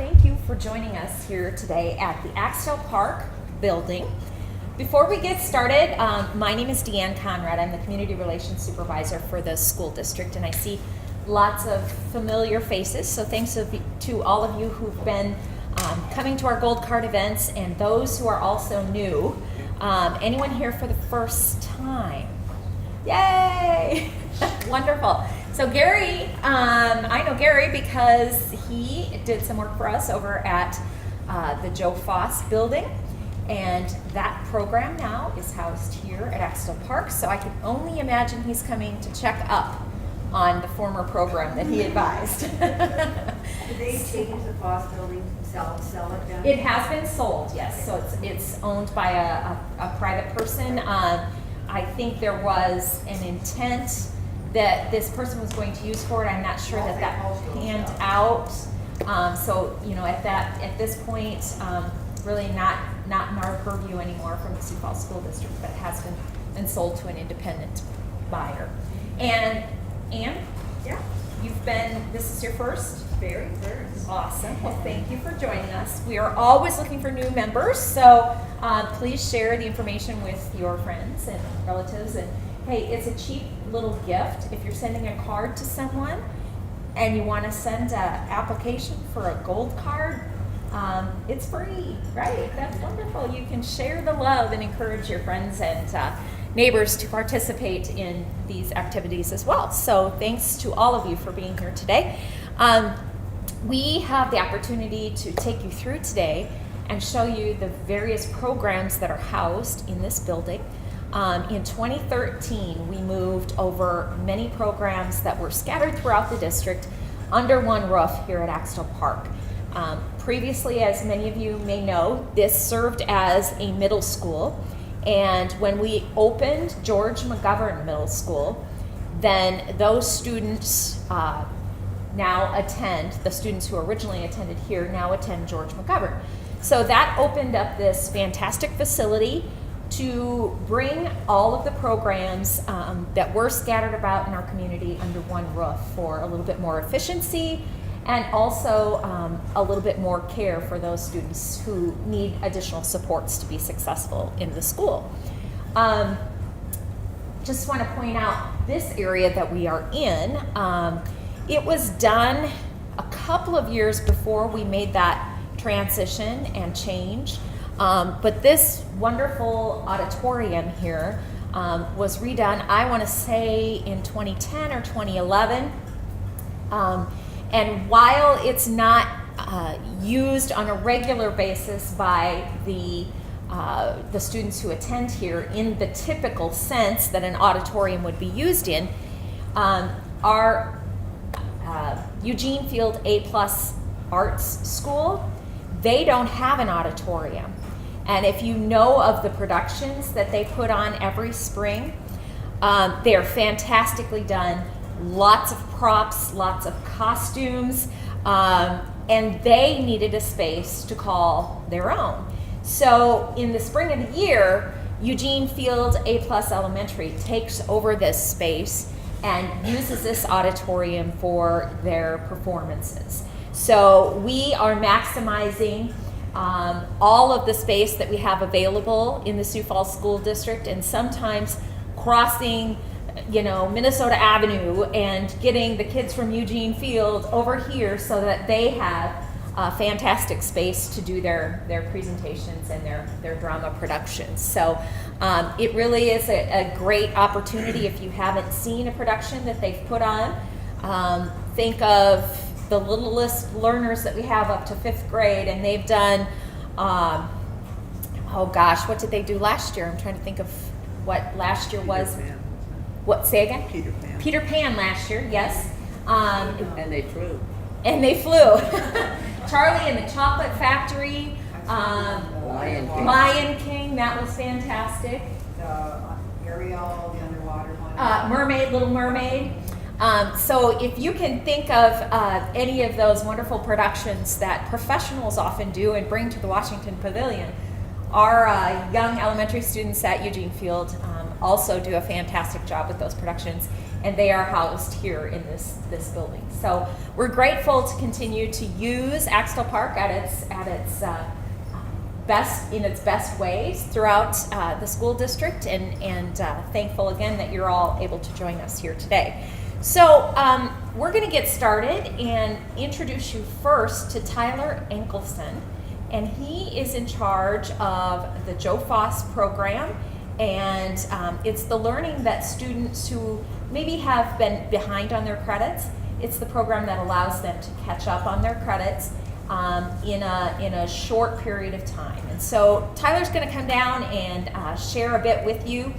thank you for joining us here today at the Axtell Park building. Before we get started, my name is Deanne Conrad. I'm the Community Relations Supervisor for the school district, and I see lots of familiar faces, so thanks to all of you who've been coming to our Gold Card events and those who are also new. Anyone here for the first time? Yay! Wonderful. So Gary, I know Gary because he did some work for us over at the Joe Foss building, and that program now is housed here at Axtell Park, so I can only imagine he's coming to check up on the former program that he advised. Did they change the Foss building, sell it down? It has been sold, yes, so it's owned by a private person. I think there was an intent that this person was going to use for it. I'm not sure that panned out. So you know, at this point, really not in our purview anymore from the Sioux Falls School District, but it has been sold to an independent buyer. And Anne, Yeah. this is your first? Very first. Awesome. Well, thank you for joining us. We are always looking for new members, so please share the information with your friends and relatives. And hey, it's a cheap little gift. If you're sending a card to someone and you want to send an application for a gold card, it's free, right? That's wonderful. You can share the love and encourage your friends and neighbors to participate in these activities as well. So thanks to all of you for being here today. We have the opportunity to take you through today and show you the various programs that are housed in this building. In 2013, we moved over many programs that were scattered throughout the district under one roof here at Axtell Park. Previously, as many of you may know, this served as a middle school, and when we opened George McGovern Middle School, then those students now attend, the students who originally attended here now attend George McGovern. So that opened up this fantastic facility to bring all of the programs that were scattered about in our community under one roof for a little bit more efficiency and also a little bit more care for those students who need additional supports to be successful in the school. Just want to point out this area that we are in. It was done a couple of years before we made that transition and change. But this wonderful auditorium here was redone, I want to say in 2010 or 2011. And while it's not used on a regular basis by the students who attend here in the typical sense that an auditorium would be used in, our Eugene Field A+ Arts School, they don't have an auditorium. And if you know of the productions that they put on every spring, they are fantastically done. Lots of props, lots of costumes, and they needed a space to call their own. So in the spring of the year, Eugene Field A+ Elementary takes over this space and uses this auditorium for their performances. So we are maximizing all of the space that we have available in the Sioux Falls School District, and sometimes crossing, Minnesota Avenue and getting the kids from Eugene Field over here so that they have a fantastic space to do their presentations and their drama productions. So it really is a great opportunity if you haven't seen a production that they've put on. Think of the littlest learners that we have up to 5th grade, and they've done, what did they do last year? I'm trying to think of what last year was. Peter Pan. What, say again? Peter Pan. Peter Pan last year, yes. And they flew. And they flew. Charlie and the Chocolate Factory, Lion King, that was fantastic. Ariel, the underwater one. Mermaid, Little Mermaid. So if you can think of any of those wonderful productions that professionals often do and bring to the Washington Pavilion, our young elementary students at Eugene Field also do a fantastic job with those productions. and they are housed here in this building. So we're grateful to continue to use Axtell Park at its best ways throughout the school district, and thankful again that you're all able to join us here today. So we're going to get started and introduce you first to Tyler Enkelson, and he is in charge of the Joe Foss program, and it's the learning that students who maybe have been behind on their credits, it's the program that allows them to catch up on their credits in a short period of time. And so Tyler's going to come down and share a bit with you.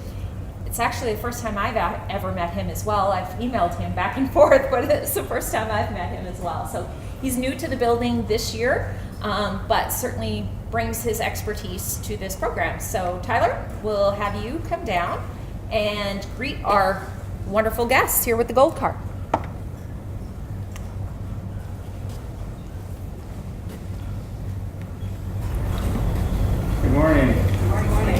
It's actually the first time I've ever met him as well. I've emailed him back and forth, but it's the first time I've met him as well. So he's new to the building this year, but certainly brings his expertise to this program. So Tyler, we'll have you come down and greet our wonderful guests here with the gold card. Good morning.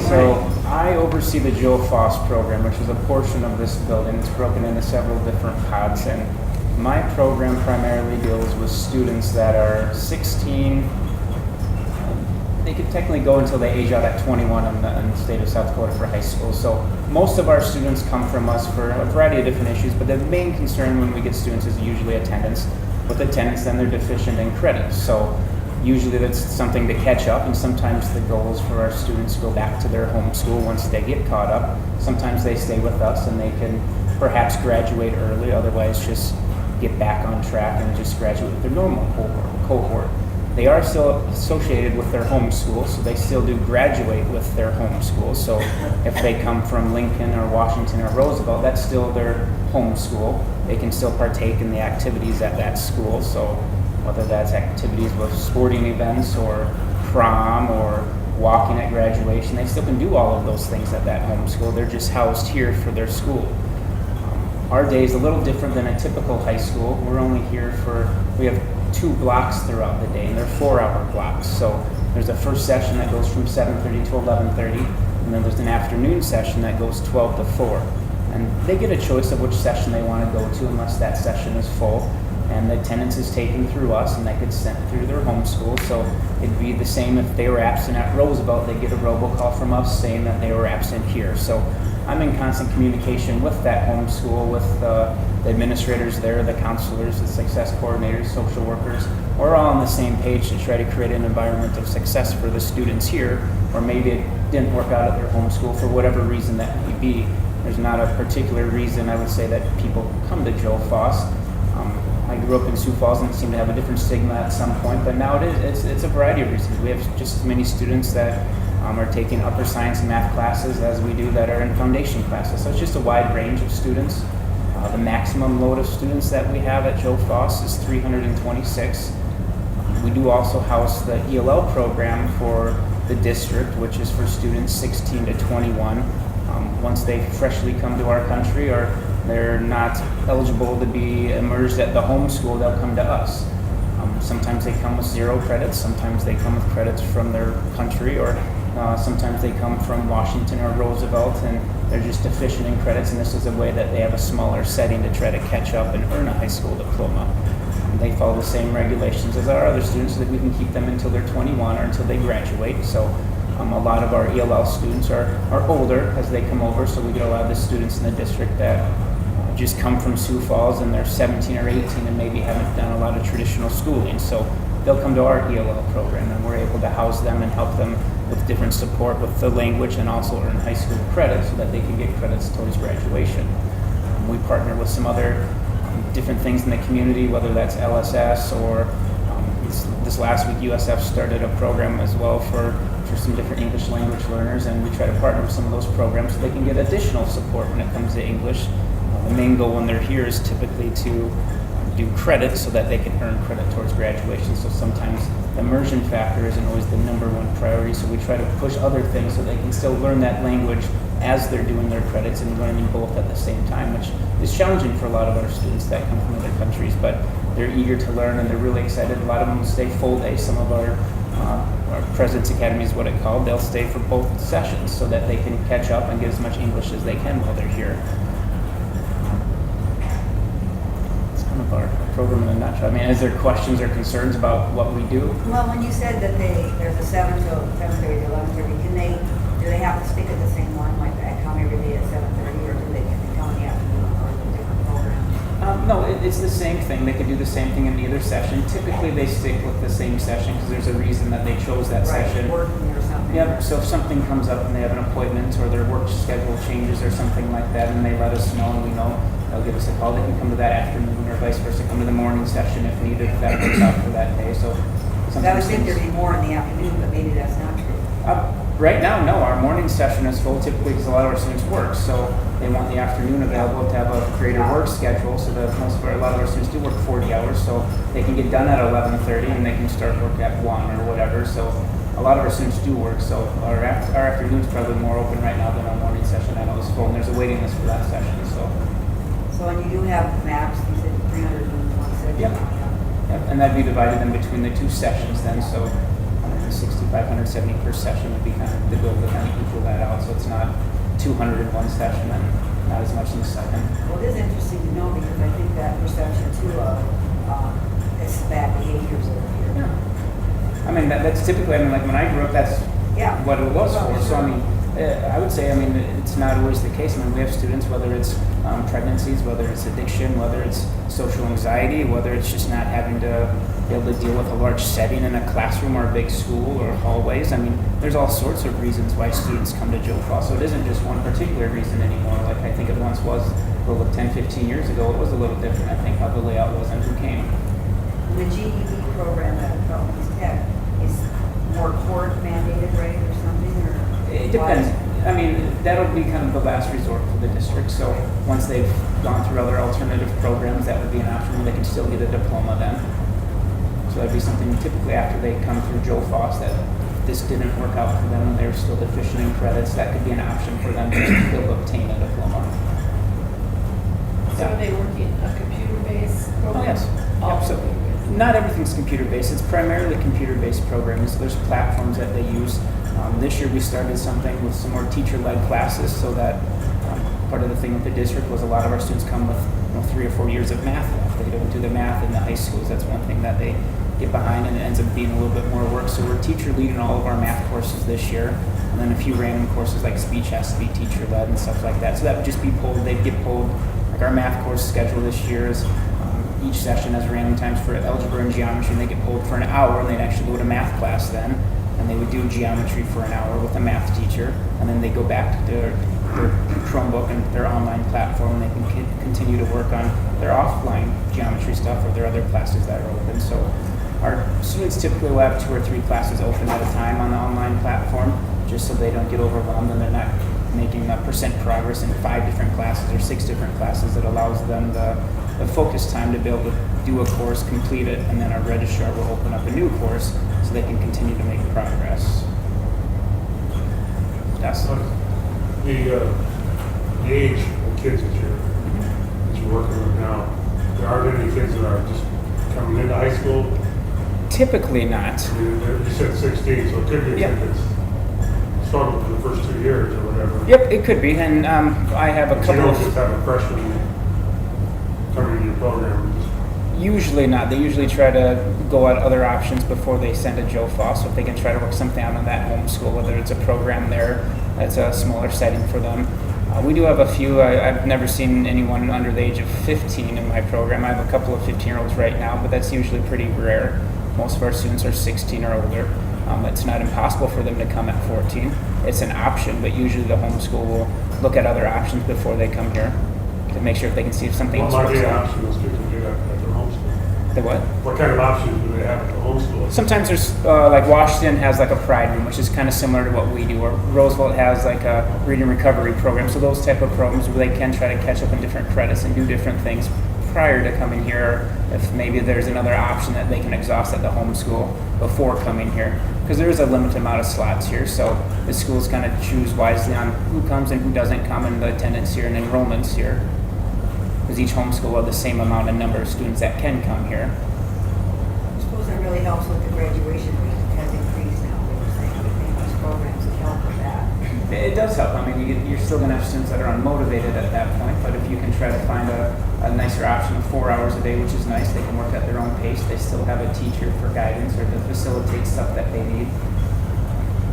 So I oversee the Joe Foss program, which is a portion of this building. It's broken into several different pods, and my program primarily deals with students that are 16. They could technically go until they age out at 21 in the state of South Dakota for high school. So most of our students come from us for a variety of different issues, but the main concern when we get students is usually attendance. With attendance, then they're deficient in credit. So usually that's something to catch up, and sometimes the goal is for our students to go back to their home school once they get caught up. Sometimes they stay with us and they can perhaps graduate early, otherwise just get back on track and just graduate with their normal cohort. They are still associated with their home school, so they still do graduate with their home school. So if they come from Lincoln or Washington or Roosevelt, that's still their home school. They can still partake in the activities at that school. So whether that's activities with sporting events or prom or walking at graduation, they still can do all of those things at that home school. They're just housed here for their school. Our day is a little different than a typical high school. We're only here we have 2 blocks throughout the day, and they're 4-hour blocks. So there's a first session that goes from 7:30 to 11:30, and then there's an afternoon session that goes 12 to 4. And they get a choice of which session they want to go to unless that session is full. And the attendance is taken through us, and that gets sent through their home school. So it'd be the same if they were absent at Roosevelt, they get a robocall from us saying that they were absent here. So I'm in constant communication with that home school, with the administrators there, the counselors, the success coordinators, social workers. We're all on the same page to try to create an environment of success for the students here, or maybe it didn't work out at their home school for whatever reason that may be. There's not a particular reason I would say that people come to Joe Foss. I grew up in Sioux Falls, and it seemed to have a different stigma at some point, but now it's a variety of reasons. We have just as many students that are taking upper science and math classes as we do that are in foundation classes. So it's just a wide range of students. The maximum load of students that we have at Joe Foss is 326. We do also house the ELL program for the district, which is for students 16 to 21. Once they freshly come to our country, or they're not eligible to be immersed at the home school, they'll come to us. Sometimes they come with 0 credits, sometimes they come with credits from their country, or sometimes they come from Washington or Roosevelt and they're just deficient in credits, and this is a way that they have a smaller setting to try to catch up and earn a high school diploma. They follow the same regulations as our other students so that we can keep them until they're 21 or until they graduate. So a lot of our ELL students are older as they come over, so we get a lot of the students in the district that just come from Sioux Falls and they're 17 or 18 and maybe haven't done a lot of traditional schooling. So they'll come to our ELL program, and we're able to house them and help them with different support with the language, and also earn high school credits so that they can get credits towards graduation. We partner with some other different things in the community, whether that's LSS or this last week USF started a program as well for some different English language learners, and we try to partner with some of those programs so they can get additional support when it comes to English. The main goal when they're here is typically to do credit so that they can earn credit towards graduation. So sometimes the immersion factor isn't always the #1 priority, so we try to push other things so they can still learn that language as they're doing their credits and learning both at the same time, which is challenging for a lot of our students that come from other countries, but they're eager to learn and they're really excited. A lot of them stay full day. Some of our President's Academy is what it's called. They'll stay for both sessions so that they can catch up and get as much English as they can while they're here. of our program in a nutshell. I mean, is there questions or concerns about what we do? Well, when you said that there's a 7 to 7:30 to 11:30, do they have to stick at the same one, like I come every day at 7:30, or can they come in the afternoon or a different program? No, it's the same thing. They could do the same thing in either session. Typically, they stick with the same session because there's a reason that they chose that session. Working or something. Yep, so if something comes up and they have an appointment or their work schedule changes or something like that and they let us know and we know, they'll give us a call. They can come to that afternoon or vice versa, come to the morning session if needed, if that works out for that day. So I would think there'd be more in the afternoon, but maybe that's not true. Right now, no. Our morning session is full typically because a lot of our students work, so they want the afternoon available to have a greater work schedule. So that a lot of our students do work 40 hours, so they can get done at 11:30 and they can start work at 1 or whatever. So a lot of our students do work, so our afternoon's probably more open right now than our morning session. I know is full, and there's a waiting list for that session. So when you do have maps, you said 301 section. Yep. Yep, and that'd be divided in between the two sessions then. So 160, 570 per session would be kind of the goal to kind of equal that out. So it's not 200 in one session and not as much in the second. Well, it is interesting to know because I think that perception too of it's bad behaviors over here. Yeah. I mean, that's typically, I mean, like when I grew up, that's what it was for. So, I mean, I would say, I mean, it's not always the case. I mean, we have students, whether it's pregnancies, whether it's addiction, whether it's social anxiety, whether it's just not having to be able to deal with a large setting in a classroom or a big school or hallways. I mean, there's all sorts of reasons why students come to Joe Falls. So it isn't just one particular reason anymore. Like I think it once was, well, 10, 15 years ago, it was a little different, I think, how the layout was and who came. The GED program at East Tech is more court mandated, right, or something? Or it depends. I mean, that'll be kind of the last resort for the district. So once they've gone through other alternative programs, that would be an option. They can still get a diploma then. So that'd be something typically after they come through Joe Foss that this didn't work out for them and they're still deficient in credits. That could be an option for them to be able to obtain a diploma. So are they working a computer-based program? Oh, yes. Yep. So not everything's computer-based. It's primarily computer-based programs. There's platforms that they use. This year we started something with some more teacher-led classes so that part of the thing with the district was a lot of our students come with 3 or 4 years of math left. They don't do the math in the high schools. That's one thing that they get behind and it ends up being a little bit more work. So we're teacher leading all of our math courses this year. And then a few random courses like speech has to be teacher led and stuff like that. So that would just be pulled, they'd get pulled. Like our math course schedule this year is each session has random times for algebra and geometry and they get pulled for an hour and they'd actually go to math class then. And they would do geometry for an hour with a math teacher. And then they go back to their Chromebook and their online platform and they can continue to work on their offline geometry stuff or their other classes that are open. So our students typically will have 2 or 3 classes open at a time on the online platform just so they don't get overwhelmed and they're not making a percent progress in 5 different classes or 6 different classes. It allows them the focus time to be able to do a course, complete it, and then our registrar will open up a new course so they can continue to make progress. Yes? The age of kids that you're working with now, there aren't any kids that are just coming into high school? Typically not. You said 16, so it could be a kid that's struggled for the first 2 years or whatever. Yep, it could be, and I have a But couple you don't of... just have a freshman coming into your program. Usually not. They usually try to go at other options before they send to Joe Foss, so if they can try to work something out on that homeschool, whether it's a program there that's a smaller setting for them. We do have a few. I've never seen anyone under the age of 15 in my program. I have a couple of 15-year-olds right now, but that's usually pretty rare. Most of our students are 16 or older. It's not impossible for them to come at 14. It's an option, but usually the homeschool will look at other options before they come here to make sure if they can see if something else What might works be an out. option those kids can do at their homeschool? The what? What kind of options do they have at the homeschool? Sometimes there's, like Washington has like a pride room, which is kind of similar to what we do, or Roosevelt has like a reading recovery program. So those type of programs where they can try to catch up in different credits and do different things prior to coming here, if maybe there's another option that they can exhaust at the homeschool before coming here. Because there is a limited amount of slots here, so the schools kind of choose wisely on who comes and who doesn't come and the attendance here and enrollments here. Because each homeschool will have the same amount of number of students that can come here. I suppose it really helps with the graduation rate has increased now. They were saying we think these programs would help with that. It does help. I mean, you're still going to have students that are unmotivated at that point, but if you can try to find a nicer option of 4 hours a day, which is nice, they can work at their own pace. They still have a teacher for guidance or to facilitate stuff that they need.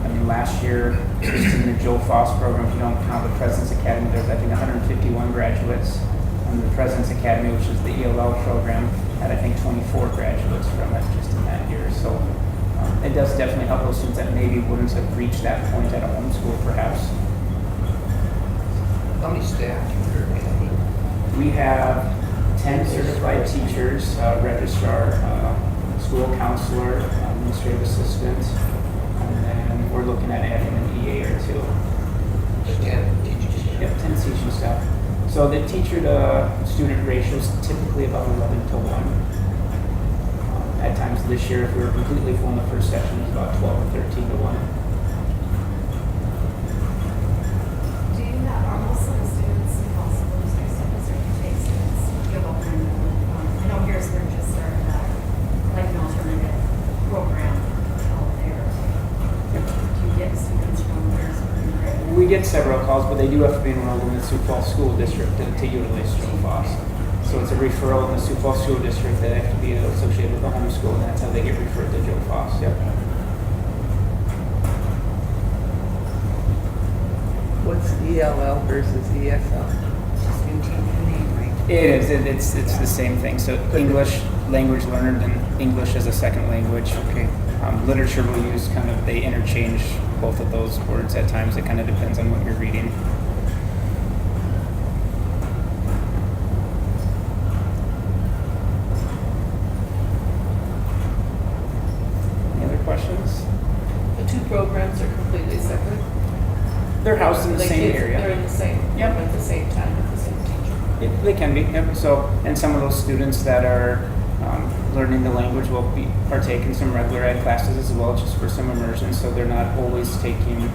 I mean, last year, just in the Joe Foss program, if you don't count the President's Academy, there's, I think, 151 graduates. And the President's Academy, which is the ELL program, had, I think, 24 graduates from it just in that year. So it does definitely help those students that maybe wouldn't have reached that point at a homeschool, perhaps. How many staff do you currently have? We have 10 certified teachers, registrar, school counselor, administrative assistant, and then we're looking at adding an EA or two. Just 10 teachers. Yep, 10 teaching staff. So the teacher to student ratio is typically about 11 to 1. At times this year, if we were completely full in the first session, it was about 12 or 13 to 1. Do you have, are most of the students in Possible District students or UK students give up and, I know Harrisburg just started that, like an alternative program out there. Do you get students from Harrisburg and Gray? We get several calls, but they do have to be enrolled in the Sioux Falls School District to utilize Joe Foss. So it's a referral in the Sioux Falls School District that have to be associated with the homeschool, and that's how they get referred to Joe Foss. Yep. What's ELL versus ESL? Just continue the name, right? It is. It's the same thing. So English language learned and English as a second language. Okay. Literature will use kind of, they interchange both of those words at times. It kind of depends on what you're reading. Any other questions? The two programs are completely separate. They're housed in the Like same kids- area. They're in the same, Yep. at the same time with the same teacher. They can be, yep. So, and some of those students that are learning the language will partake in some regular ed classes as well, just for some immersion, so they're not always taking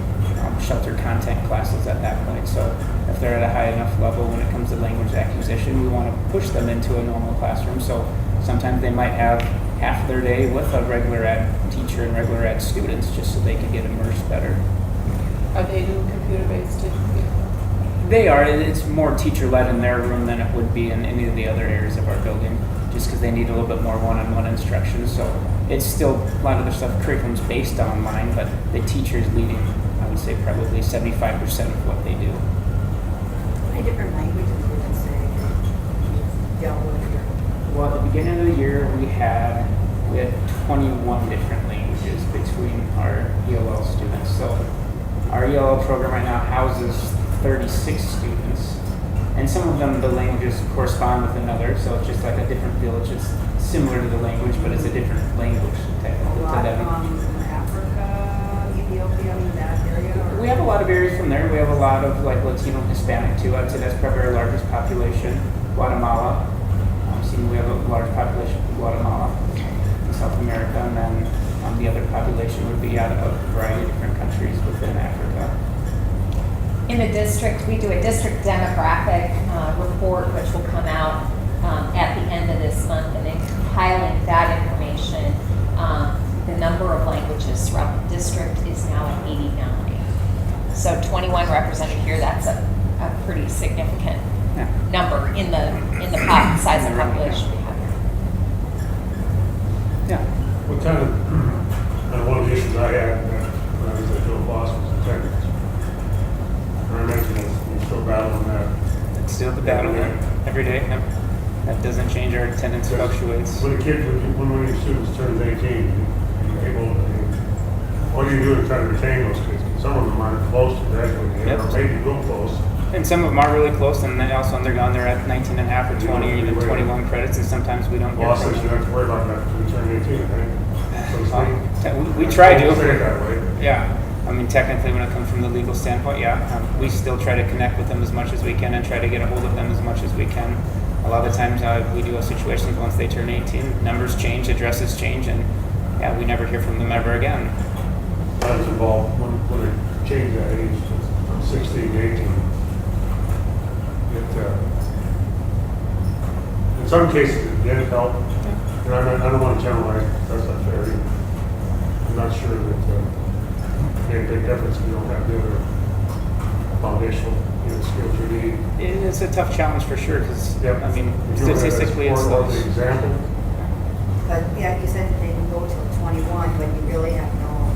sheltered content classes at that point. So if they're at a high enough level when it comes to language acquisition, we want to push them into a normal classroom. So sometimes they might have half their day with a regular ed teacher and regular ed students, just so they can get immersed better. Are they doing computer-based too? They are. It's more teacher-led in their room than it would be in any of the other areas of our building, just because they need a little bit more one-on-one instruction. So it's still, a lot of the stuff, curriculum's based online, but the teacher's leading, I would say, probably 75% of what they do. How many different languages would you say you dealt with here? Well, at the beginning of the year, we had 21 different languages between our ELL students. So our ELL program right now houses 36 students. And some of them, the languages correspond with another, so it's just like a different village. It's similar to the language, but it's a different language A technically to lot them. from Africa, Ethiopia, that area? Or? We have a lot of areas from there. We have a lot of like Latino and Hispanic too. I'd say that's probably our largest population. Guatemala. We have a large population from Guatemala in South America, and then the other population would be out of a variety of different countries within Africa. In the district, we do a district demographic report, which will come out at the end of this month, and then compiling that information, the number of languages throughout the district is now at 89. So 21 represented here, that's a pretty significant Yeah. number in the size of population we have here. Yeah. What kind of, one of the issues I had when I was at Joe Foss was attendance. And I mentioned that we're still battling that. It's still the battle every day. Yep. That doesn't change. Our attendance fluctuates. When a kid, when one of your students turns 18, you're able to, what do you do to try to retain those kids? 'Cause some of them aren't close to graduating, Yep. or maybe real close. And some of them are really close, and they also undergone, they're at 19 and a half or 20 or even 21 credits, and sometimes we don't Well, get since you them. don't have to worry about that until you turn 18, right? So to speak. We try to. Say it that way. Yeah, I mean, technically, when it comes from the legal standpoint, yeah, we still try to connect with them as much as we can and try to get a hold of them as much as we can. A lot of times, we do a situation once they turn 18, numbers change, addresses change, and yeah, we never hear from them ever again. I was involved when they changed that age from 16 to 18. In some cases, it did help. And I don't want to generalize, that's not fair either. I'm not sure that it made a big difference if you don't have the other foundational, skills you need. It's a tough challenge for sure, because, Yep. I mean, If you look at it as statistically, it's more of those. the example. But yeah, you said they can go till 21, but you really have no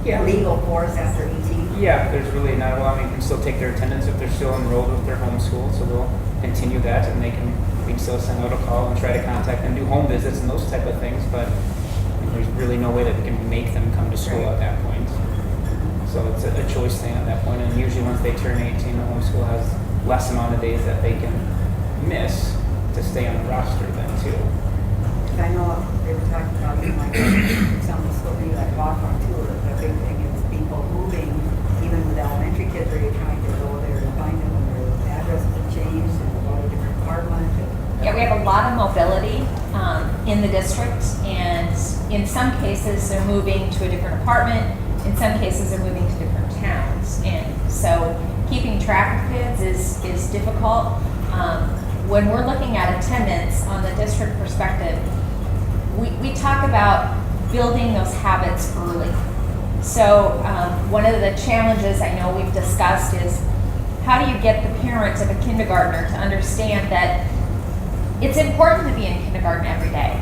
Yeah. legal force after ET. Yeah, there's really not, well, I mean, you can still take their attendance if they're still enrolled with their home school, so we'll continue that, and we can still send out a call and try to contact them, do home visits and those type of things, but I mean, there's really no way that we can make them come to school at that point. So it's a choice thing at that point, and usually once they turn 18, the homeschool has less amount of days that they can miss to stay on the roster then too. I know they were talking about, like, some of the school, maybe like Hawthorne too, the big thing is people moving, even with elementary kids, where you're trying to go there and find them, and their addresses have changed, and go to a different apartment. Yeah, we have a lot of mobility in the district, and in some cases, they're moving to a different apartment. In some cases, they're moving to different towns, and so keeping track of kids is difficult. When we're looking at attendance on the district perspective, we talk about building those habits early. So one of the challenges I know we've discussed is how do you get the parents of a kindergartner to understand that it's important to be in kindergarten every day.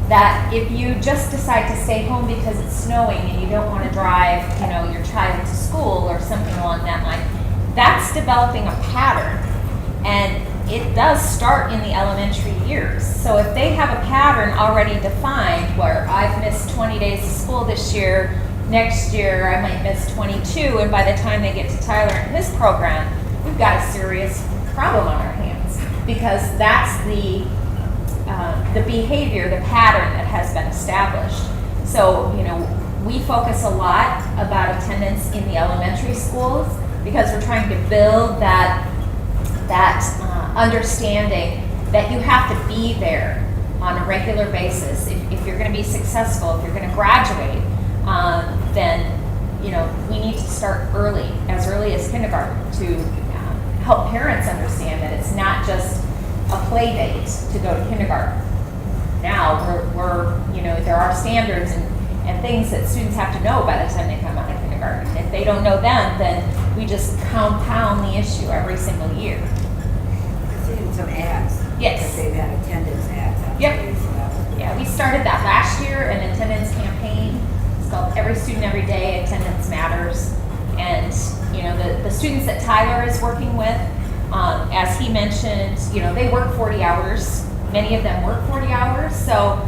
That if you just decide to stay home because it's snowing and you don't want to drive, your child to school or something along that line, that's developing a pattern. And it does start in the elementary years. So if they have a pattern already defined where I've missed 20 days of school this year, next year I might miss 22, and by the time they get to Tyler and his program, we've got a serious problem on our hands, because that's the behavior, the pattern that has been established. So, we focus a lot about attendance in the elementary schools because we're trying to build that understanding that you have to be there on a regular basis. If you're going to be successful, if you're going to graduate, then we need to start early as kindergarten, to help parents understand that it's not just a play date to go to kindergarten. Now we're there are standards and things that students have to know by the time they come out of kindergarten. If they don't know them, then we just compound the issue every single year. I've seen some ads. Yes. That they've had attendance ads. Actually, Yep. so that was- Yeah, we started that last year, an attendance campaign. It's called Every Student Every Day, Attendance Matters. And, the students that Tyler is working with, as he mentioned, they work 40 hours. Many of them work 40 hours. So,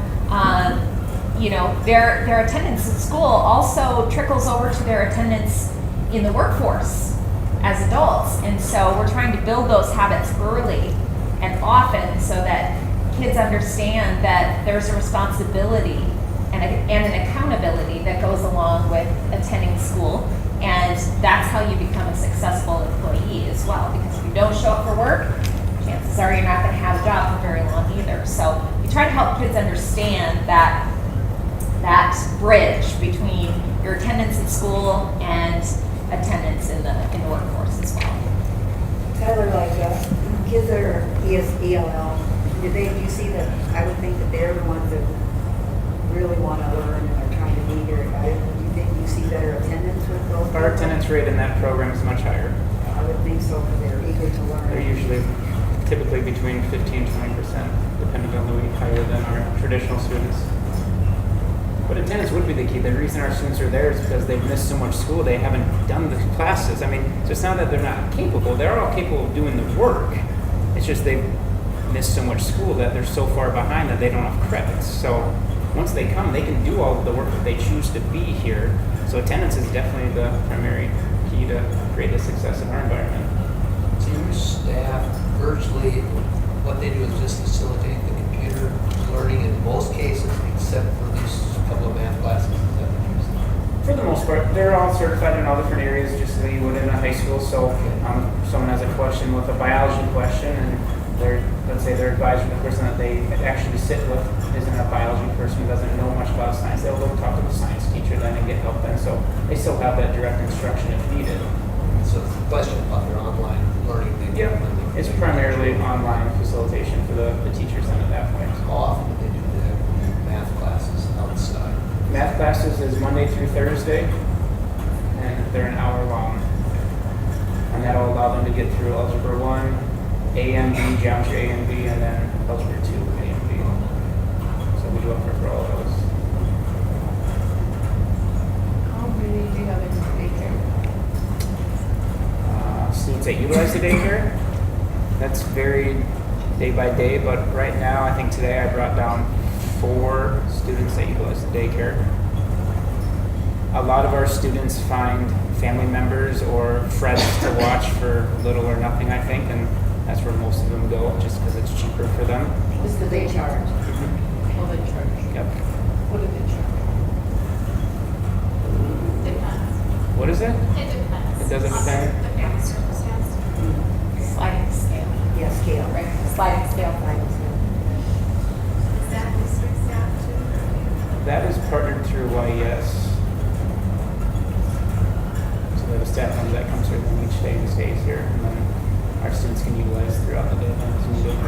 their attendance in school also trickles over to their attendance in the workforce as adults. And so we're trying to build those habits early and often so that kids understand that there's a responsibility and an accountability that goes along with attending school. And that's how you become a successful employee as well. Because if you don't show up for work, chances are you're not going to have a job for very long either. So we try to help kids understand that bridge between your attendance at school and attendance in the workforce as well. Tyler, kids that are ELL, do you see that? I would think that they're the ones that really want to learn and are trying to be here. Do you think you see better attendance with those? Our people? attendance rate in that program is much higher. I would think so, because they're eager to learn. They're usually typically between 15 and 20%, depending on the week, higher than our traditional students. But attendance would be the key. The reason our students are there is because they've missed so much school. They haven't done the classes. I mean, so it's not that they're not capable. They're all capable of doing the work. It's just they've missed so much school that they're so far behind that they don't have credits. So once they come, they can do all of the work that they choose to be here. So attendance is definitely the primary key to create the success in our environment. So your staff virtually, what they do is just facilitate the computer learning in most cases, except for these couple of math classes. Is that what you're saying? For the most part, they're all certified in all different areas, just as you would in a high school. So if someone has a question with a biology question, and let's say their advisor, the person that they actually sit with, isn't a biology person who doesn't know much about science, they'll go talk to the science teacher then and get help then. So they still have that direct instruction if needed. So it's a question about their online learning. Yep. It's primarily online facilitation for the teachers then at that point. How often do they do the math classes outside? Math classes is Monday through Thursday, and they're an hour long. And that'll allow them to get through Algebra 1, A and B, Geometry A and B, and then Algebra 2, A and B. So we do offer for all of those. How many do you have in daycare? Students that utilize the daycare, that's varied day by day, but right now, I think today I brought down 4 students that utilize the daycare. A lot of our students find family members or friends to watch for little or nothing, I think, and that's where most of them go, just because it's cheaper for them. This is the day charge. Well, they charge. Yep. What do they charge? Depends. What is it? It depends. It doesn't depend? The family circumstance. Sliding scale. Yeah, scale. Right, sliding scale. Is that district staff too? That is partnered through YES. So we have a staff member that comes here then each day and stays here, and then our students can utilize throughout the day as needed.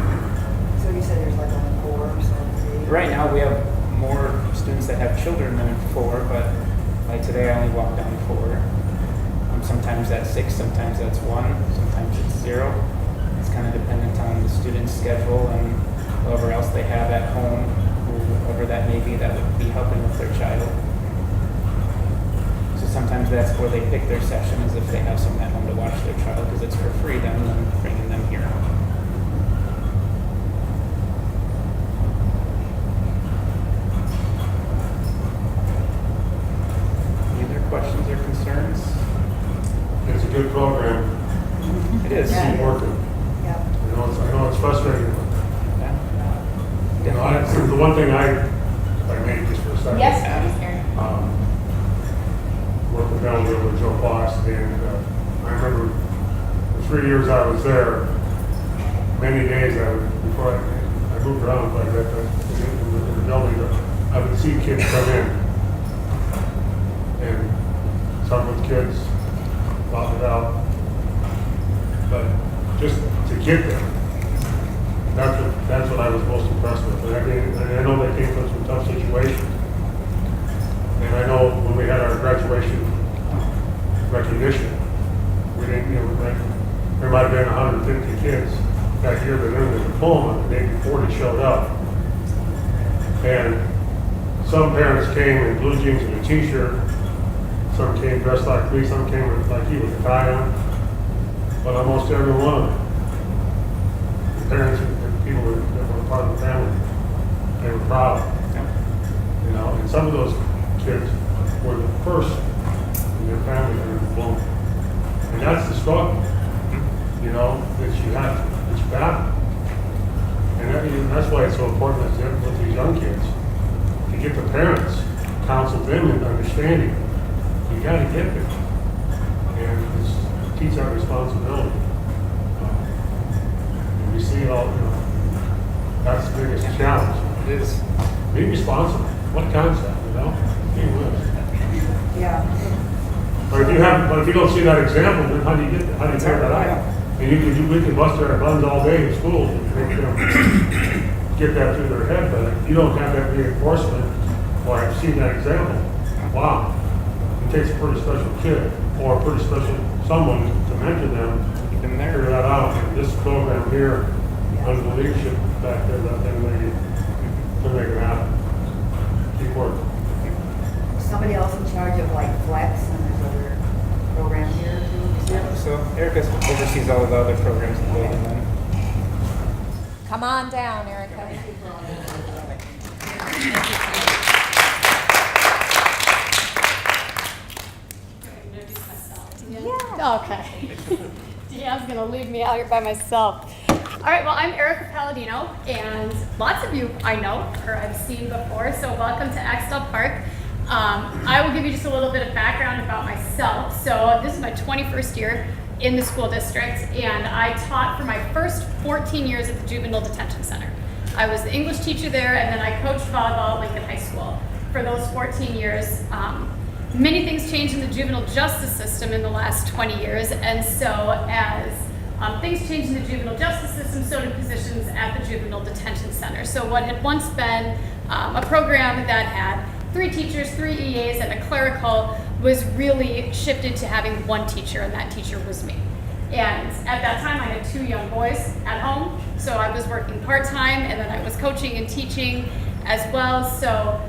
So you said there's like only 4 or something? Right now, we have more students that have children than 4, but like today, I only walk down 4. Sometimes that's 6, sometimes that's 1, sometimes it's 0. It's kind of dependent on the student's schedule and whoever else they have at home, whoever that may be that would be helping with their child. So sometimes that's where they pick their session, is if they have someone at home to watch their child, because it's for free then, than bringing them here. Any other questions or concerns? It's a good program. It is. Yeah. Keep working. Yep. I know it's frustrating. Yeah. You know, the one thing if I may just for a second. Yes, please, Aaron. Working down there with Joe Foss, and I remember the 3 years I was there, many days before I moved around quite a bit in the building, I would see kids come in and talk with kids, talk it out, but just to get them, that's what I was most impressed with. And I know they came from some tough situations. And I know when we had our graduation recognition, we didn't, there might have been 150 kids that year that earned a diploma. The day before they showed up. And some parents came in blue jeans and a t-shirt. Some came dressed like me. Some came like he with a tie on. But almost every one of them, the parents and people that were part of the family, they were proud. You know, and some of those kids were the first in their family to earn a diploma. And that's the struggle, you know, that you have to, it's battle. And that's why it's so important with these young kids, to get the parents, counsel them in understanding. You got to get there. And it's teach that responsibility. And we see it all, you know, that's the biggest challenge. It is. Be responsible. What concept, you know? Gee whiz. Yeah. But if you don't see that example, then how do you tear that out? And we can bust their buns all day in school and make them get that through their head, but if you don't have that reinforcement, well, I've seen that example. Wow. It takes a pretty special kid or a pretty special someone to mentor them, Keep them figure there. that out. And this program here, under the leadership back there, that they make it happen. Keep working. Somebody else in charge of like Flex and there's other programs here too? Yeah, so Erica oversees all of the other programs in the building then. Come on down, Erica. Introduce myself. Yeah. Okay. Deanne's gonna leave me out here by myself. All right, well, I'm Erica Palladino, and lots of you I know, or I've seen before, so welcome to Axtell Park. I will give you just a little bit of background about myself. So this is my 21st year in the school district, and I taught for my first 14 years at the Juvenile Detention Center. I was the English teacher there, and then I coached volleyball at Lincoln High School for those 14 years. Many things changed in the juvenile justice system in the last 20 years, and so as things changed in the juvenile justice system, so did positions at the Juvenile Detention Center. So what had once been a program that had 3 teachers, 3 EAs, and a clerical was really shifted to having 1 teacher, and that teacher was me. And at that time, I had 2 young boys at home, so I was working part-time, and then I was coaching and teaching as well. So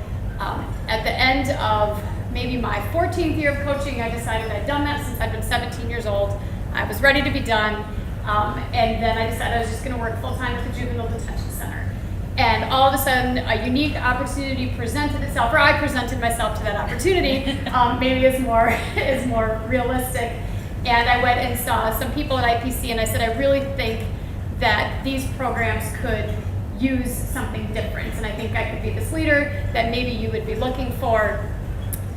at the end of maybe my 14th year of coaching, I decided I'd done that since I'd been 17 years old. I was ready to be done, and then I decided I was just going to work full-time at the Juvenile Detention Center. And all of a sudden, a unique opportunity presented itself, or I presented myself to that opportunity, maybe is more realistic. And I went and saw some people at IPC, and I said, I really think that these programs could use something different, and I think I could be this leader that maybe you would be looking for.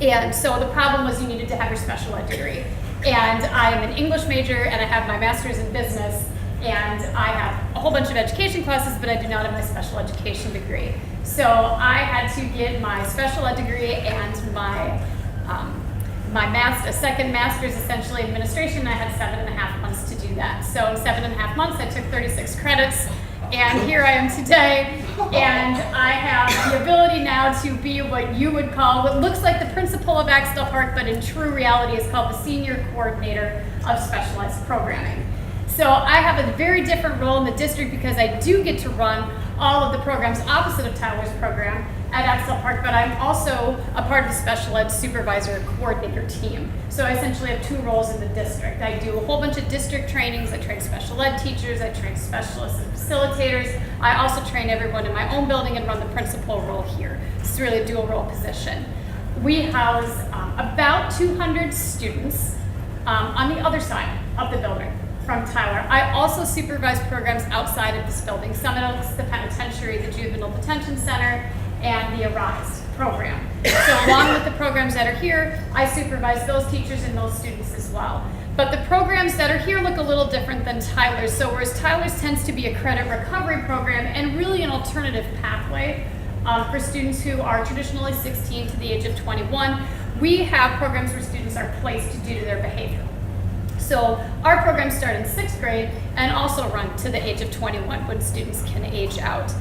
And so the problem was you needed to have your special ed degree. And I am an English major, and I have my master's in business, and I have a whole bunch of education classes, but I do not have my special education degree. So I had to get my special ed degree and my a second master's, essentially administration. I had 7.5 months to do that. So in 7.5 months, I took 36 credits, and here I am today. And I have the ability now to be what you would call, what looks like the principal of Axtell Park, but in true reality is called the senior coordinator of specialized programming. So I have a very different role in the district because I do get to run all of the programs opposite of Tyler's program at Axtell Park, but I'm also a part of the special ed supervisor coordinator team. So I essentially have 2 roles in the district. I do a whole bunch of district trainings. I train special ed teachers, I train specialists and facilitators. I also train everyone in my own building and run the principal role here. It's really a dual role position. We house about 200 students on the other side of the building from Tyler. I also supervise programs outside of this building. Some of it's the penitentiary, the Juvenile Detention Center, and the Arise program. So along with the programs that are here, I supervise those teachers and those students as well. But the programs that are here look a little different than Tyler's. So whereas Tyler's tends to be a credit recovery program and really an alternative pathway for students who are traditionally 16 to the age of 21, we have programs where students are placed due to their behavior. So our programs start in 6th grade and also run to the age of 21 when students can age out.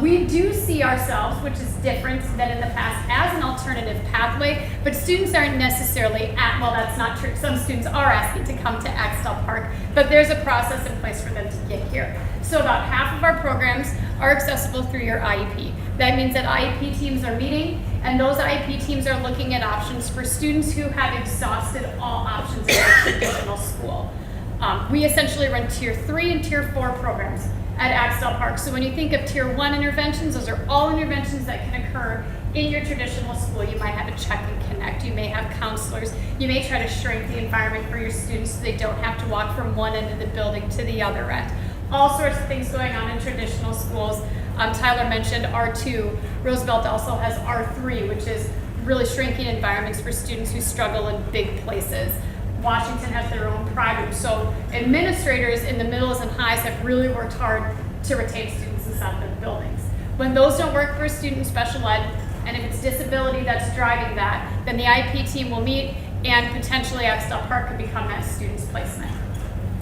We do see ourselves, which is different than in the past, as an alternative pathway, but students aren't necessarily well, that's not true. Some students are asking to come to Axtell Park, but there's a process in place for them to get here. So about half of our programs are accessible through your IEP. That means that IEP teams are meeting, and those IEP teams are looking at options for students who have exhausted all options in their traditional school. We essentially run Tier 3 and Tier 4 programs at Axtell Park. So when you think of Tier 1 interventions, those are all interventions that can occur in your traditional school. You might have a check and connect, you may have counselors, you may try to shrink the environment for your students so they don't have to walk from one end of the building to the other end. All sorts of things going on in traditional schools. Tyler mentioned R2. Roosevelt also has R3, which is really shrinking environments for students who struggle in big places. Washington has their own private. So administrators in the middles and highs have really worked hard to retain students inside their buildings. When those don't work for a student in special ed, and if it's disability that's driving that, then the IEP team will meet and potentially Axtell Park could become that student's placement.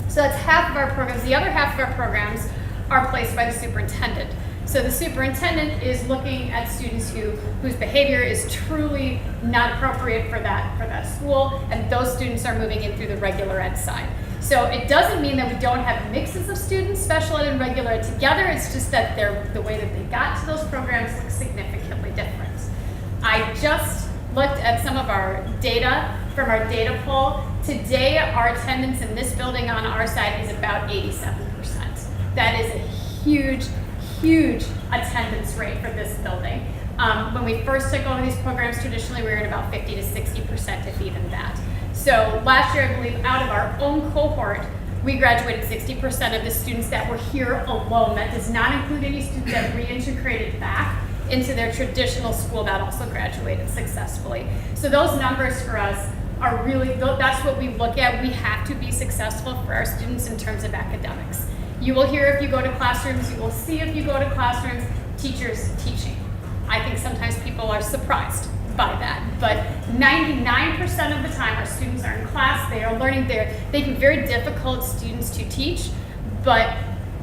So that's half of our programs. The other half of our programs are placed by the superintendent. So the superintendent is looking at students whose behavior is truly not appropriate for that school, and those students are moving in through the regular ed side. So it doesn't mean that we don't have mixes of students, special ed and regular ed together. It's just that the way that they got to those programs looks significantly different. I just looked at some of our data from our data poll. Today, our attendance in this building on our side is about 87%. That is a huge attendance rate for this building. When we first took over these programs, traditionally we were at about 50 to 60%, if even that. So last year, I believe, out of our own cohort, we graduated 60% of the students that were here alone. That does not include any students that reintegrated back into their traditional school that also graduated successfully. So those numbers for us are really, that's what we look at. We have to be successful for our students in terms of academics. You will hear if you go to classrooms, you will see if you go to classrooms, teachers teaching. I think sometimes people are surprised by that, but 99% of the time our students are in class, they are learning. They can be very difficult students to teach, but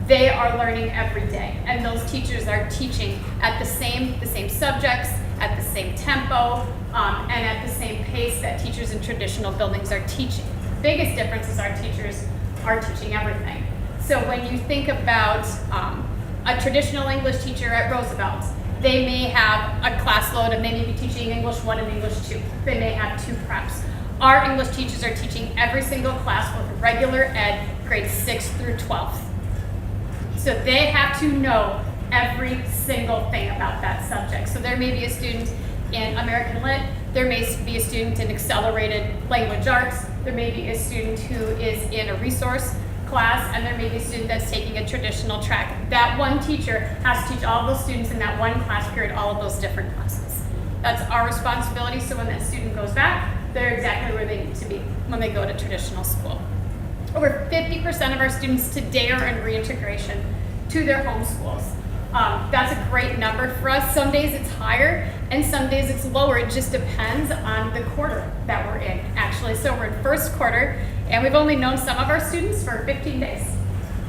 they are learning every day, and those teachers are teaching at the same subjects, at the same tempo, and at the same pace that teachers in traditional buildings are teaching. The biggest difference is our teachers are teaching everything. So when you think about a traditional English teacher at Roosevelt, they may have a class load and they may be teaching English 1 and English 2. They may have 2 preps. Our English teachers are teaching every single class with regular ed, grades 6 through 12th. So they have to know every single thing about that subject. So there may be a student in American Lit, there may be a student in accelerated language arts, there may be a student who is in a resource class, and there may be a student that's taking a traditional track. That one teacher has to teach all those students in that one class period all of those different classes. That's our responsibility, so when that student goes back, they're exactly where they need to be when they go to traditional school. Over 50% of our students today are in reintegration to their home schools. That's a great number for us. Some days it's higher and some days it's lower. It just depends on the quarter that we're in, actually. So we're in first quarter and we've only known some of our students for 15 days.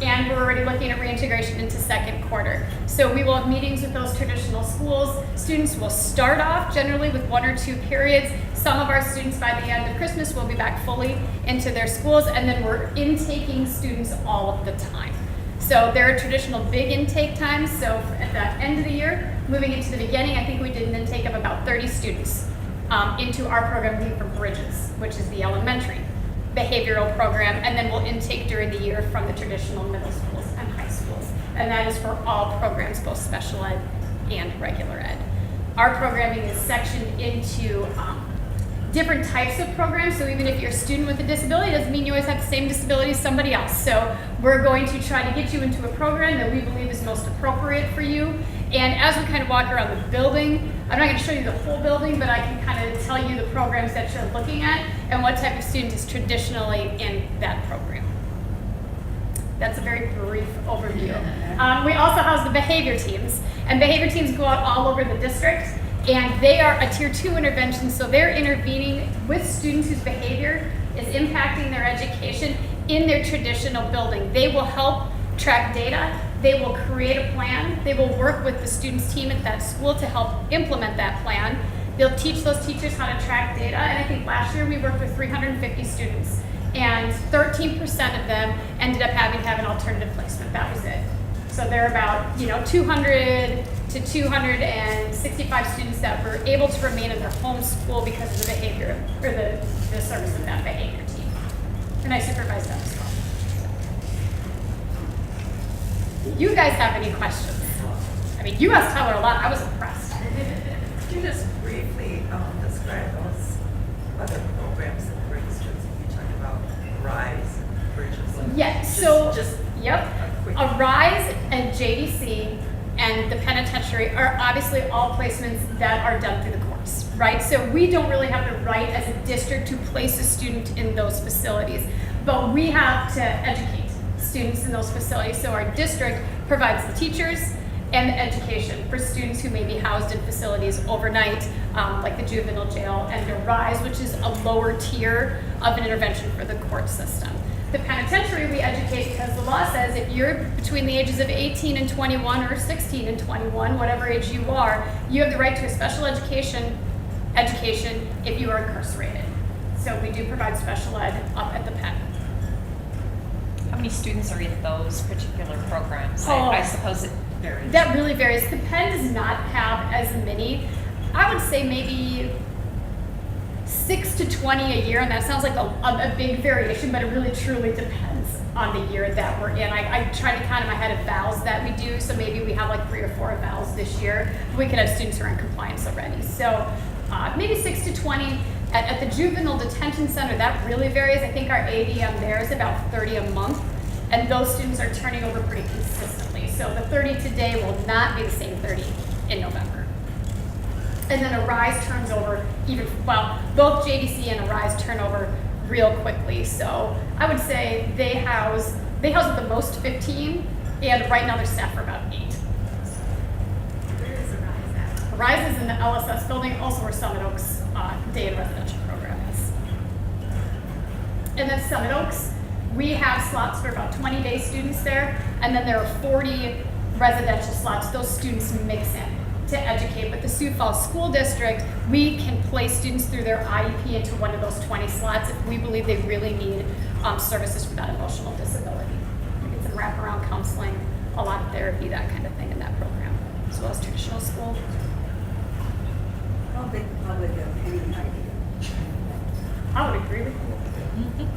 And we're already looking at reintegration into second quarter. So we will have meetings with those traditional schools. Students will start off generally with 1 or 2 periods. Some of our students by the end of Christmas will be back fully into their schools, and then we're intaking students all of the time. So there are traditional big intake times. So at the end of the year, moving into the beginning, I think we did an intake of about 30 students into our program from Bridges, which is the elementary behavioral program, and then we'll intake during the year from the traditional middle schools and high schools. And that is for all programs, both special ed and regular ed. Our programming is sectioned into different types of programs, so even if you're a student with a disability, it doesn't mean you always have the same disability as somebody else. So we're going to try to get you into a program that we believe is most appropriate for you. And as we kind of walk around the building, I'm not going to show you the whole building, but I can kind of tell you the programs that you're looking at and what type of student is traditionally in that program. That's a very brief overview. We also house the behavior teams, and behavior teams go out all over the district, and they are a tier 2 intervention, so they're intervening with students whose behavior is impacting their education in their traditional building. They will help track data, they will create a plan, they will work with the students team at that school to help implement that plan. They'll teach those teachers how to track data, and I think last year we worked with 350 students, and 13% of them ended up having to have an alternative placement. That was it. So there are about 200 to 265 students that were able to remain in their home school because of the behavior, or the service of that behavior team. And I supervise them as well. You guys have any questions? I mean, you asked Tyler a lot. I was impressed. Could you just briefly describe those other programs that bring students? You talked about RISE, Bridges. Yes. So yep. a quick- RISE and JDC and the penitentiary are obviously all placements that are done through the courts, right? So we don't really have the right as a district to place a student in those facilities, but we have to educate students in those facilities. So our district provides the teachers and the education for students who may be housed in facilities overnight, like the juvenile jail, and the RISE, which is a lower tier of an intervention for the court system. The penitentiary we educate because the law says if you're between the ages of 18 and 21 or 16 and 21, whatever age you are, you have the right to a special education if you are incarcerated. So we do provide special ed up at the pen. How many students are in those particular programs? Oh. I suppose it varies. That really varies. The pen does not have as many. I would say maybe 6 to 20 a year, and that sounds like a big variation, but it really truly depends on the year that we're in. I try to count in my head of vows that we do, so maybe we have like 3 or 4 vows this year. We could have students who are in compliance already. So maybe 6 to 20. At the juvenile detention center, that really varies. I think our ADM there is about 30 a month, and those students are turning over pretty consistently. So the 30 today will not be the same 30 in November. And then a RISE turns over both JDC and a RISE turn over real quickly. So I would say they house at the most 15, and right now their staff are about 8. Where is the RISE at? RISE is in the LSS building, also where Summit Oaks Day and Residential Program is. And then Summit Oaks, we have slots for about 20 day students there, and then there are 40 residential slots. Those students mix in to educate. But the Sioux Falls School District, we can place students through their IEP into one of those 20 slots if we believe they really need services for that emotional disability. We get some wraparound counseling, a lot of therapy, that kind of thing in that program, as well as traditional school. I don't think the public has any idea. I would agree with you.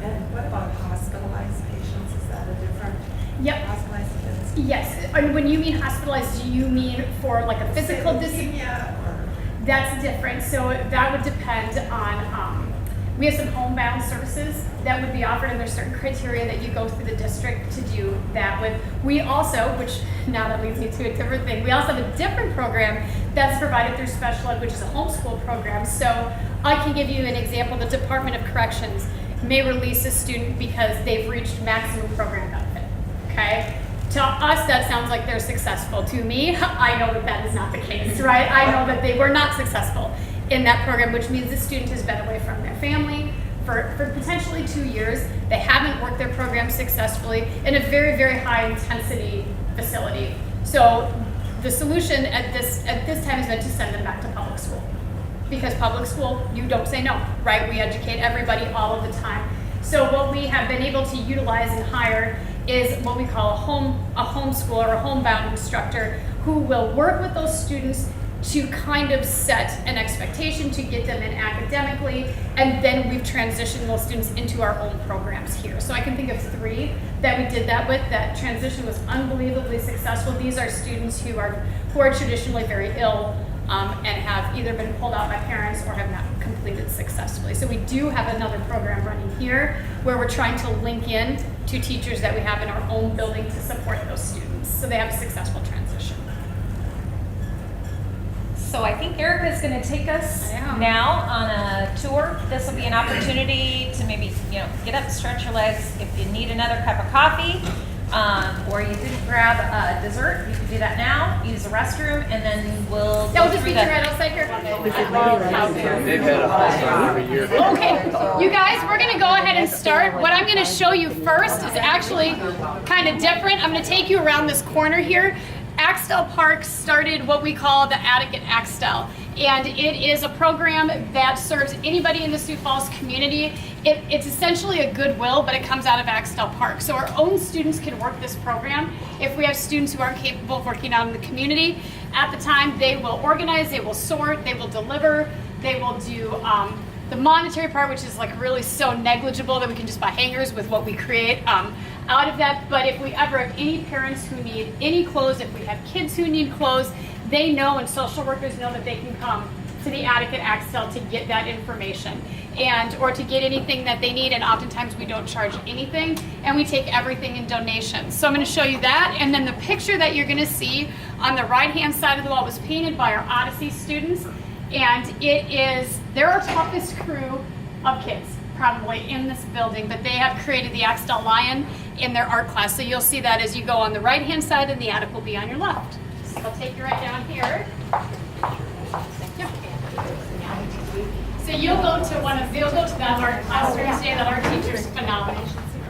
And what about hospitalized patients? Is that a different? Yep. Hospitalized kids? Yes, and when you mean hospitalized, do you mean for like a physical disability? Leukemia or? That's different, so that would depend on, we have some homebound services that would be offered, and there's certain criteria that you go through the district to do that with. We also, which now that leads me to a different thing, we also have a different program that's provided through special ed, which is a homeschool program. So I can give you an example. The Department of Corrections may release a student because they've reached maximum program benefit, okay? To us, that sounds like they're successful. To me, I know that that is not the case, right? I know that they were not successful in that program, which means the student has been away from their family for potentially 2 years. They haven't worked their program successfully in a very, very high intensity facility. So the solution at this time has been to send them back to public school. Because public school, you don't say no, right? We educate everybody all of the time. So what we have been able to utilize and hire is what we call a homeschool or a homebound instructor who will work with those students to kind of set an expectation to get them in academically, and then we've transitioned those students into our own programs here. So I can think of 3 that we did that with. That transition was unbelievably successful. These are students who are traditionally very ill and have either been pulled out by parents or have not completed successfully. So we do have another program running here where we're trying to link in to teachers that we have in our own building to support those students so they have a successful transition. So I think Erica is going to take us I am. now on a tour. This will be an opportunity to maybe, get up, stretch your legs. If you need another cup of coffee, or you didn't grab a dessert, you can do that now. Use the restroom, and then we'll. That will just be right outside here. They've had a hot summer every year. Okay, you guys, we're gonna go ahead and start. What I'm gonna show you first is actually kind of different. I'm gonna take you around this corner here. Axtell Park started what we call the Attic at Axtell, and it is a program that serves anybody in the Sioux Falls community. It's essentially a goodwill, but it comes out of Axtell Park. So our own students can work this program. If we have students who aren't capable of working out in the community, at the time they will organize, they will sort, they will deliver, they will do the monetary part, which is like really so negligible that we can just buy hangers with what we create out of that. But if we ever have any parents who need any clothes, if we have kids who need clothes, they know, and social workers know, that they can come to the Attic at Axtell to get that information or to get anything that they need. And oftentimes we don't charge anything, and we take everything in donations. So I'm going to show you that, and then the picture that you're going to see on the right hand side of the wall was painted by our Odyssey students, and it is their toughest crew of kids probably in this building, but they have created the Axtell Lion in their art class. So you'll see that as you go on the right hand side, and the attic will be on your left. So I'll take you right down here. Yeah. So you'll go to that art class during today. That art teacher's phenomenal.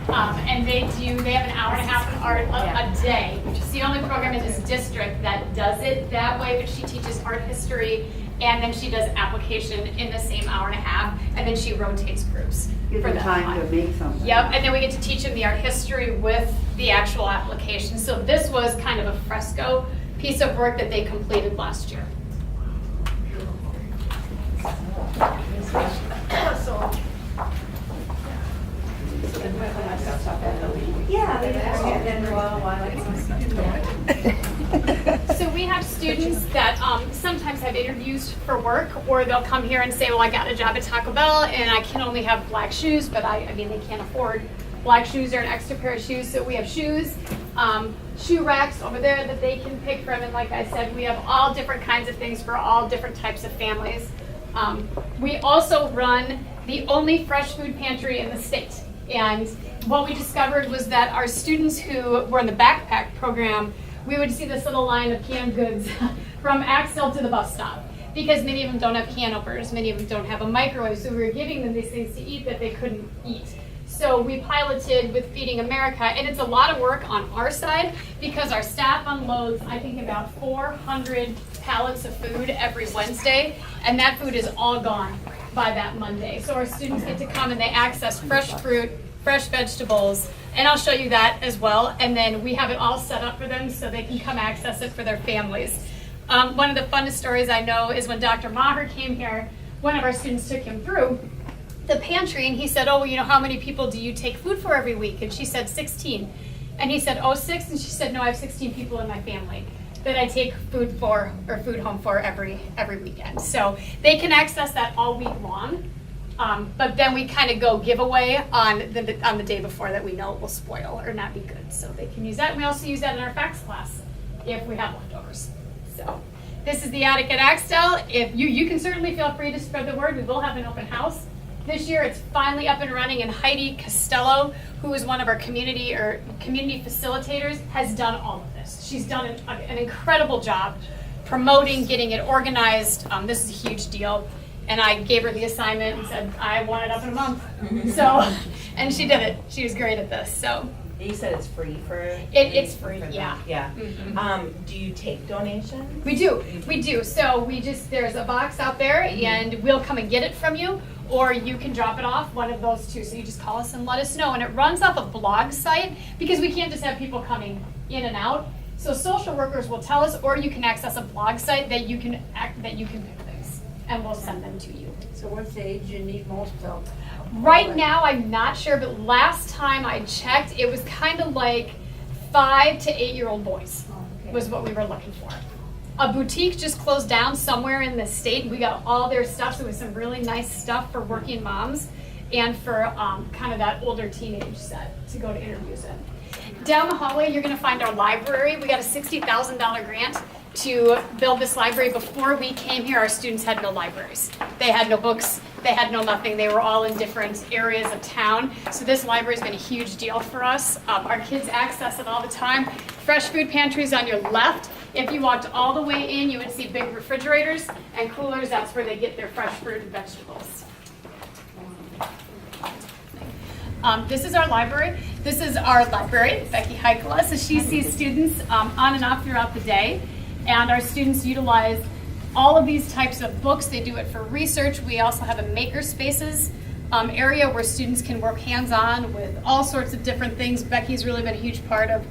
And they have an hour and a half of art a day, which is the only program in this district that does it that way, but she teaches art history, and then she does application in the same hour and a half, and then she rotates groups. Give for them that time to make something. Yep, and then we get to teach them the art history with the actual application. So this was kind of a fresco piece of work that they completed last year. So we have students that sometimes have interviews for work, or they'll come here and say, well, I got a job at Taco Bell and I can only have black shoes, but I mean, they can't afford black shoes or an extra pair of shoes. So we have shoes, shoe racks over there that they can pick from. And like I said, we have all different kinds of things for all different types of families. We also run the only fresh food pantry in the state. And what we discovered was that our students who were in the backpack program, we would see this little line of canned goods from Axtell to the bus stop, because many of them don't have can openers, many of them don't have a microwave, so we were giving them these things to eat that they couldn't eat. So we piloted with Feeding America, and it's a lot of work on our side because our staff unloads, I think, about 400 pallets of food every Wednesday, and that food is all gone by that Monday. So our students get to come and they access fresh fruit, fresh vegetables, and I'll show you that as well. And then we have it all set up for them so they can come access it for their families. One of the funnest stories I know is when Dr. Maher came here, one of our students took him through the pantry and he said, oh, you know, how many people do you take food for every week? And she said 16. And he said, oh, 6? And she said, no, I have 16 people in my family that I take food for or food home for every weekend. So they can access that all week long. But then we kind of go giveaway on the day before that we know it will spoil or not be good. So they can use that. And we also use that in our facts class if we have leftovers. So this is the attic at Axtell. If you can certainly feel free to spread the word. We will have an open house. This year it's finally up and running, and Heidi Costello, who is one of our community facilitators, has done all of this. She's done an incredible job promoting, getting it organized. This is a huge deal. And I gave her the assignment and said, I want it up in a month. So, and she did it. She was great at this, so. You said it's free for it's free, for yeah. them? Yeah. Mm-hmm. Do you take donations? We do. So there's a box out there and we'll come and get it from you, or you can drop it off, one of those two. So you just call us and let us know. And it runs off a blog site because we can't just have people coming in and out. So social workers will tell us, or you can access a blog site that you can pick things and we'll send them to you. So what's the age you need most of? Right now, I'm not sure, but last time I checked, it was kind of like 5 to 8-year-old boys was what we were looking for. A boutique just closed down somewhere in the state. We got all their stuff, so it was some really nice stuff for working moms and for kind of that older teenage set to go to interviews in. Down the hallway, you're going to find our library. We got a $60,000 grant to build this library. Before we came here, our students had no libraries. They had no books, they had no nothing. They were all in different areas of town. So this library's been a huge deal for us. Our kids access it all the time. Fresh food pantries on your left. If you walked all the way in, you would see big refrigerators and coolers. That's where they get their fresh fruit and vegetables. This is our library. This is our library, Becky Heikela. So she sees students on and off throughout the day. And our students utilize all of these types of books. They do it for research. We also have a maker spaces area where students can work hands-on with all sorts of different things. Becky's really been a huge part of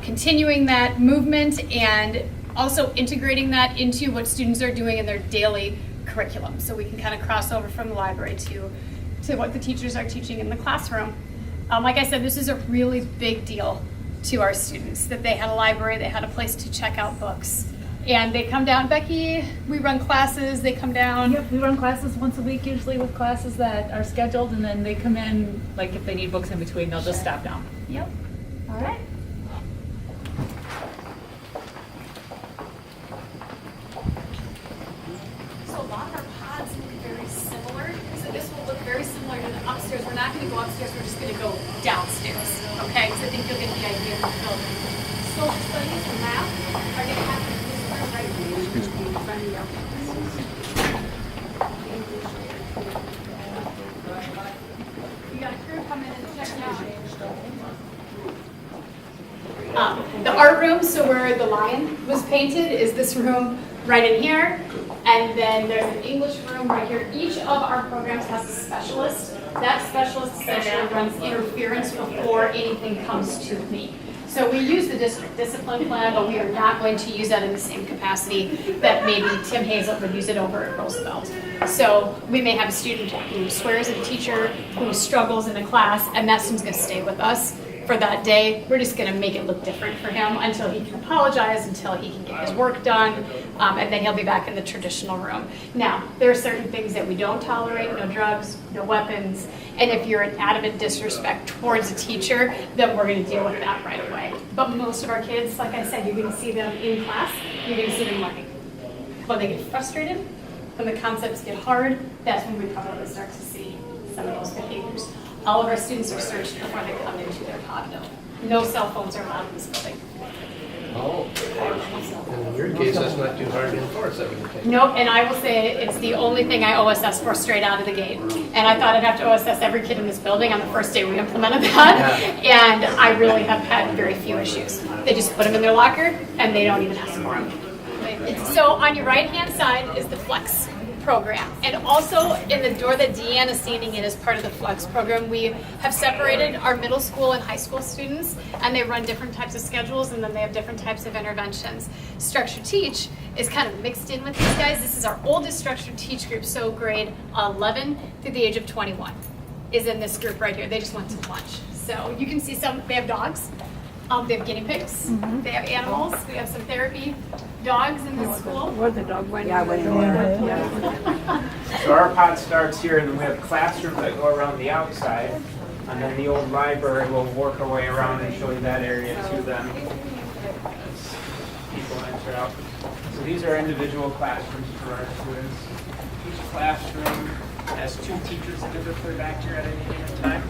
continuing that movement and also integrating that into what students are doing in their daily curriculum. So we can kind of cross over from the library to what the teachers are teaching in the classroom. Like I said, this is a really big deal to our students, that they had a library, they had a place to check out books. And they come down, Becky, we run classes, they come down. Yep, we run classes once a week, usually with classes that are scheduled, and then they come in, like if they need books in between, they'll just stop down. Yep. All right. So a lot of our pods look very similar. So this will look very similar to the upstairs. We're not going to go upstairs, we're just going to go downstairs. Okay, because I think you'll get the idea of the building. Social studies and math are going to happen in this room right here. In front of you. You got a crew coming in and checking out. The art room, so where the lion was painted, is this room right in here. And then there's an English room right here. Each of our programs has a specialist. That specialist essentially runs interference before anything comes to me. So we use the district discipline plan, but we are not going to use that in the same capacity that maybe Tim Hazel would use it over at Roosevelt. So we may have a student who swears at a teacher, who struggles in a class, and that student's going to stay with us for that day. We're just going to make it look different for him until he can apologize, until he can get his work done, and then he'll be back in the traditional room. Now, there are certain things that we don't tolerate: no drugs, no weapons, and if you're an adamant disrespect towards a teacher, then we're going to deal with that right away. But most of our kids, like I said, you're going to see them in class, you're going to see them learning. When they get frustrated, when the concepts get hard, that's when we probably start to see some of those behaviors. All of our students are searched before they come into their pod, though. No cell phones are allowed in this building. Oh, and in your case, that's not too hard to enforce, I would think. Nope, and I will say it's the only thing I OSS for straight out of the gate. And I thought I'd have to OSS every kid in this building on the first day we implemented that. And I really have had very few issues. They just put them in their locker and they don't even ask for them. So on your right-hand side is the Flex program. And also in the door that Deanne is standing in as part of the Flex program, we have separated our middle school and high school students, and they run different types of schedules, and then they have different types of interventions. Structure Teach is kind of mixed in with these guys. This is our oldest Structure Teach group, so grade 11 through the age of 21 is in this group right here. They just went to lunch. So you can see they have dogs. They have guinea pigs. They have animals. We have some therapy dogs in this school. Yeah, I went in there. So our pod starts here, and then we have classrooms that go around the outside, and then the old library will work our way around and show you that area to them as people enter out. So these are individual classrooms for our students. Each classroom has 2 teachers individually back here at any given time.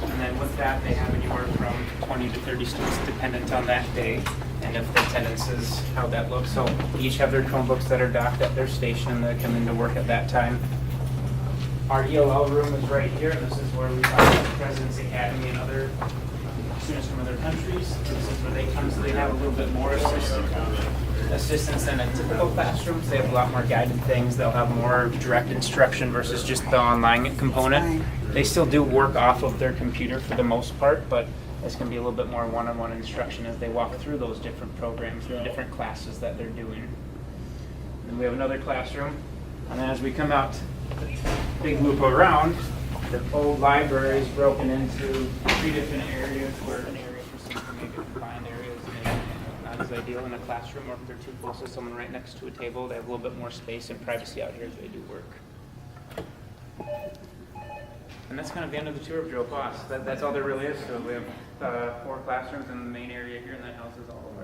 And then with that, they have anywhere from 20 to 30 students dependent on that day and if the attendance is how that looks. So each have their Chromebooks that are docked at their station that come into work at that time. Our ELL room is right here, and this is where we have the President's Academy and other students from other countries. This is where they come, so they have a little bit more assistance than a typical classroom. So they have a lot more guided things. They'll have more direct instruction versus just the online component. They still do work off of their computer for the most part, but this can be a little bit more one-on-one instruction as they walk through those different programs and the different classes that they're doing. Then we have another classroom, and then as we come out the big loop around, the old library is broken into 3 different areas where an area for some maybe combined areas maybe not as ideal in a classroom, or if they're too close to someone right next to a table, they have a little bit more space and privacy out here as they do work. And that's kind of the end of the tour of Joe Foss. That's all there really is to it. We have 4 classrooms in the main area here, and that houses all of